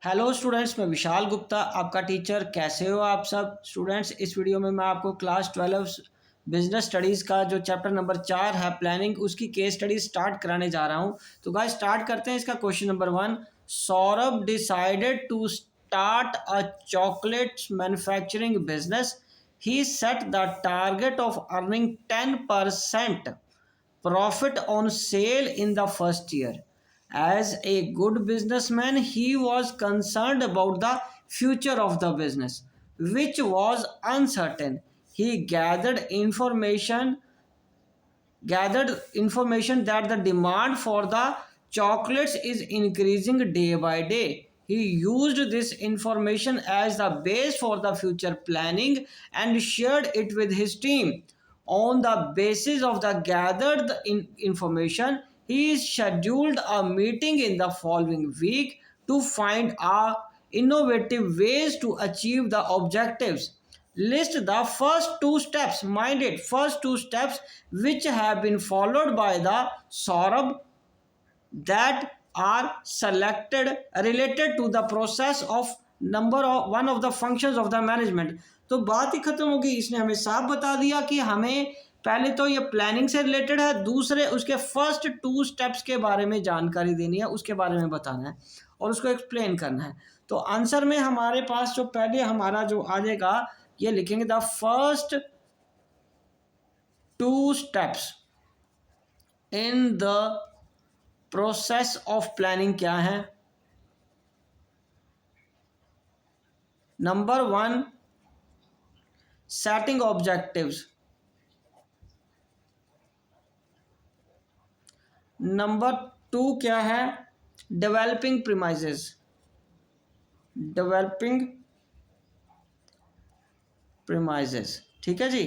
Hello students, मैं विशाल गुप्ता आपका teacher. कैसे हो आप सब स्टूडेंट्स। इस वीडियो में मैं आपको क्लास 12 बिजनेस स्टडीज़ का जो चैप्टर नंबर 4 है प्लानिंग, उसकी केस स्टडी स्टार्ट कराने जा रहा हूं। तो गाइस स्टार्ट करते हैं इसका question number 1। Saurabh decided to start a chocolate manufacturing business. He set the target of earning 10% profit on sale in the first year. As a good businessman, he was concerned about the future of the business, which was uncertain. He gathered information that the demand for the chocolates is increasing day by day. He used this information as the base for the future planning and shared it with his team. On the basis of the gathered information, he scheduled a meeting in the following week to find innovative ways to achieve the objectives. List the first two steps, mind it, first two steps which have been followed by the Saurabh that are selected related to the process of number of one of the functions of the management. तो बात ही खत्म हो गई। इसने हमें साफ बता दिया कि हमें पहले तो ये प्लानिंग से रिलेटेड है, दूसरे उसके फर्स्ट 2 स्टेप्स के बारे में जानकारी देनी है, उसके बारे में बताना है और उसको एक्सप्लेन करना है। तो आंसर में हमारे पास जो पहले हमारा जो आ जाएगा, ये लिखेंगे the first 2 steps in the process of planning क्या है। नंबर 1 सेटिंग ऑब्जेक्टिव्स, नंबर 2 क्या है डेवलपिंग प्रीमाइजेस। ठीक है जी।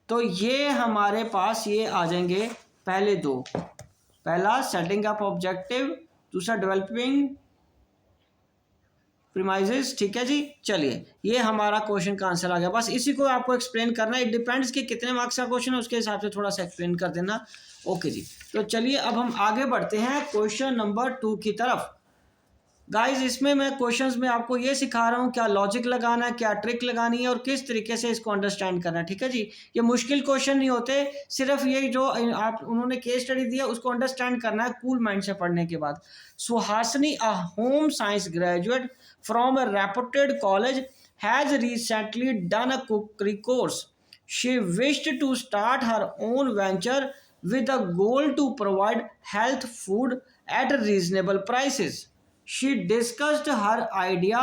तो ये हमारे पास ये आ जाएंगे पहले दो, पहला सेटिंग अप ऑब्जेक्टिव, दूसरा डेवलपिंग प्रीमाइजेस। ठीक है जी। चलिए ये हमारा क्वेश्चन का आंसर आ गया। बस इसी को आपको एक्सप्लेन करना है। इट डिपेंड्स कि कितने मार्क्स का क्वेश्चन है, उसके हिसाब से थोड़ा सा एक्सप्लेन कर देना। ओके जी। तो चलिए अब हम आगे बढ़ते हैं क्वेश्चन नंबर 2 की तरफ। गाइस इसमें मैं क्वेश्चंस में आपको ये सिखा रहा हूँ क्या लॉजिक लगाना है, क्या ट्रिक लगानी है और किस तरीके से इसको अंडरस्टैंड करना है। ठीक है जी। ये मुश्किल क्वेश्चन नहीं होते, सिर्फ ये जो आप उन्होंने केस स्टडी दिया उसको अंडरस्टैंड करना है कूल माइंड से पढ़ने के बाद। Suhasini, a home science graduate from a reputed college, has recently done a cookery course. She wished to start her own venture with a goal to provide health food at reasonable prices. She discussed her idea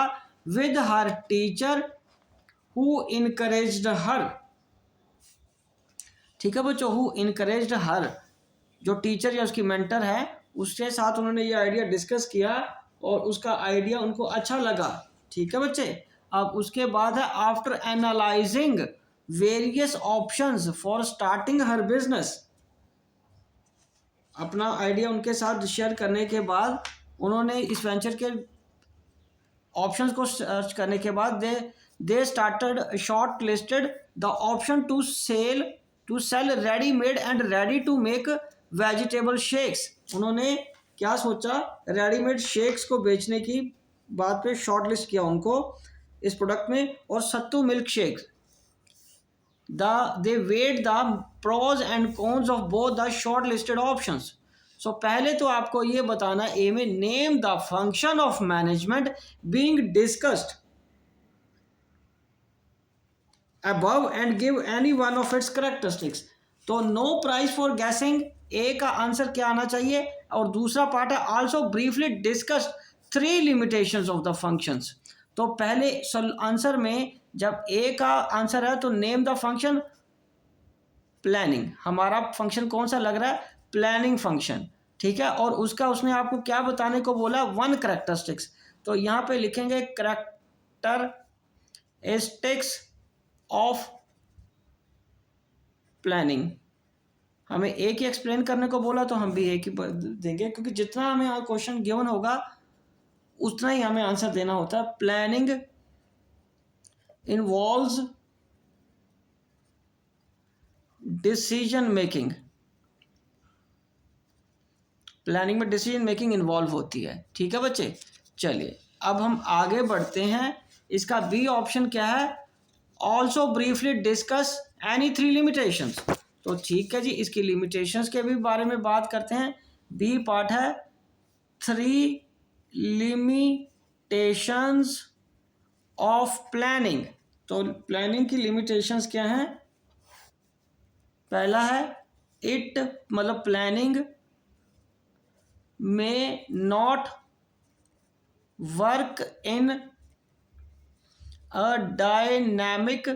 with her teacher who encouraged her. ठीक है बच्चों, who encouraged her, जो teacher या उसकी mentor है उसके साथ उन्होंने ये आइडिया डिस्कस किया और उसका आइडिया उनको अच्छा लगा। ठीक है बच्चे। अब उसके बाद है after analysing various options for starting her business. अपना आइडिया उनके साथ शेयर करने के बाद उन्होंने इस वेंचर के ऑप्शंस को सर्च करने के बाद they started short listed the option to sell ready made and ready to make vegetable shakes. उन्होंने क्या सोचा, रेडीमेड शेक्स को बेचने की बात पे शॉर्ट लिस्ट किया उनको इस प्रोडक्ट में, और sattu milk shakes. they weighed the pros and cons of both the shortlisted options. So पहले तो आपको ये बताना ए में name the function of management being discussed above and give any one of its characteristics. तो नो प्राइस फॉर गैसिंग, ए का answer क्या आना चाहिए। और दूसरा पार्ट है also briefly discussed 3 limitations of the functions. तो पहले आंसर में जब ए का आंसर है तो नेम द फंक्शन प्लानिंग, हमारा फंक्शन कौन सा लग रहा है, प्लानिंग फंक्शन। ठीक है। और उसका उसने आपको क्या बताने को बोला, 1 करेक्टरिस्टिक्स। तो यहाँ पे लिखेंगे करेक्टरिस्टिक्स ऑफ प्लानिंग। हमें एक ही एक्सप्लेन करने को बोला तो हम भी एक ही देंगे, क्योंकि जितना हमें क्वेश्चन गिवन होगा उतना ही हमें आंसर देना होता है। Planning involves decision making, planning में डिसीजन मेकिंग इन्वॉल्व होती है। ठीक है बच्चे। चलिए अब हम आगे बढ़ते हैं। इसका बी ऑप्शन क्या है, also briefly discuss any 3 limitations. तो ठीक है जी, इसकी लिमिटेशंस के भी बारे में बात करते हैं। बी पार्ट है 3 लिमिटेशंस ऑफ प्लानिंग। तो प्लानिंग की लिमिटेशंस क्या हैं? पहला है इट, मतलब प्लानिंग में not work in a dynamic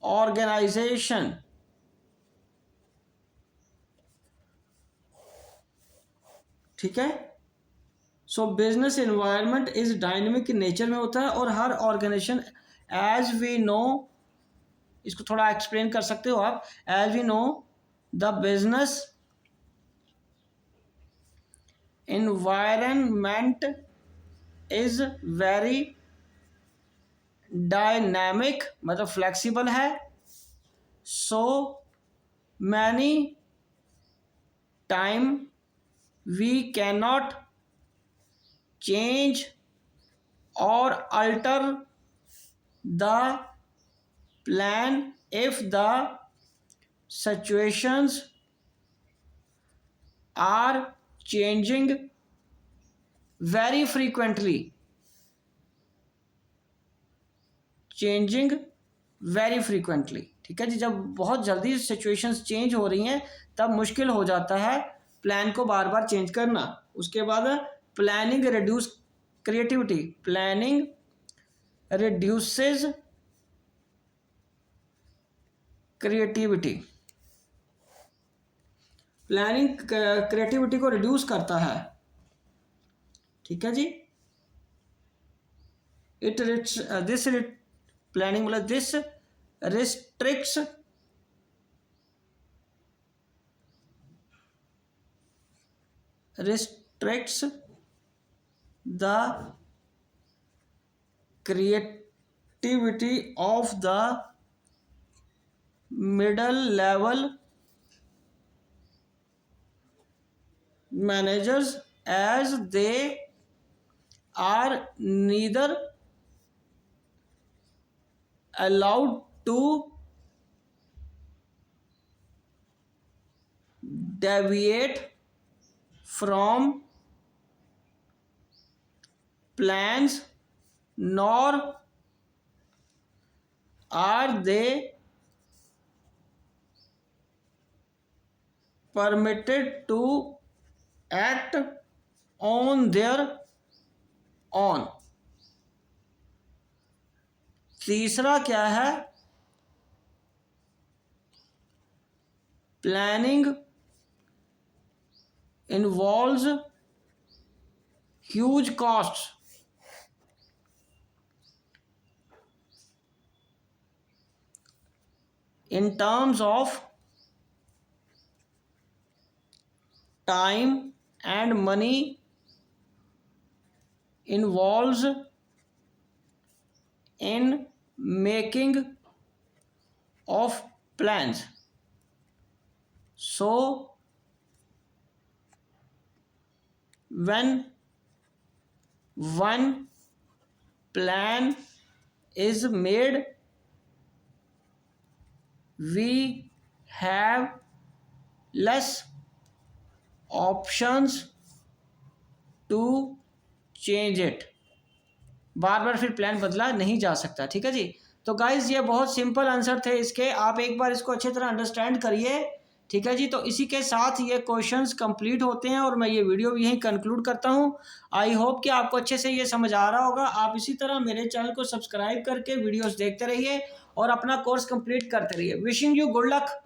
organisation. ठीक है, so business environment is dynamic nature में होता है, और हर ऑर्गेनाइजेशन एज वी नो, इसको थोड़ा एक्सप्लेन कर सकते हो आप। As we know the business environment is very dynamic, मतलब फ्लेक्सिबल है। So many time we cannot change or alter the plan if the situations are changing very frequently, ठीक है जी। जब बहुत जल्दी सिचुएशंस चेंज हो रही हैं तब मुश्किल हो जाता है प्लान को बार बार चेंज करना। उसके बाद planning reduce creativity, planning reduces creativity, planning creativity को रिड्यूस करता है। ठीक है जी, इट दिस प्लानिंग मतलब this restricts the creativity of the middle level managers as they are neither allowed to deviate from plans nor are they permitted to act on their own। तीसरा क्या है, planning involves huge costs in terms of time and money, involves in making of plans। So when one plan is made, we have less options to change it। बार बार फिर plan बदला नहीं जा सकता। ठीक है जी, तो गाइज ये बहुत सिंपल आंसर थे इसके, आप एक बार इसको अच्छी तरह अंडरस्टैंड करिए। ठीक है जी, तो इसी के साथ ये क्वेश्चंस कंप्लीट होते हैं और मैं ये वीडियो यहीं कंक्लूड करता हूँ। आई होप कि आपको अच्छे से ये समझ आ रहा होगा। आप इसी तरह मेरे चैनल को सब्सक्राइब करके वीडियोस देखते रहिए और अपना कोर्स कंप्लीट करते रहिए। Wishing you good luck.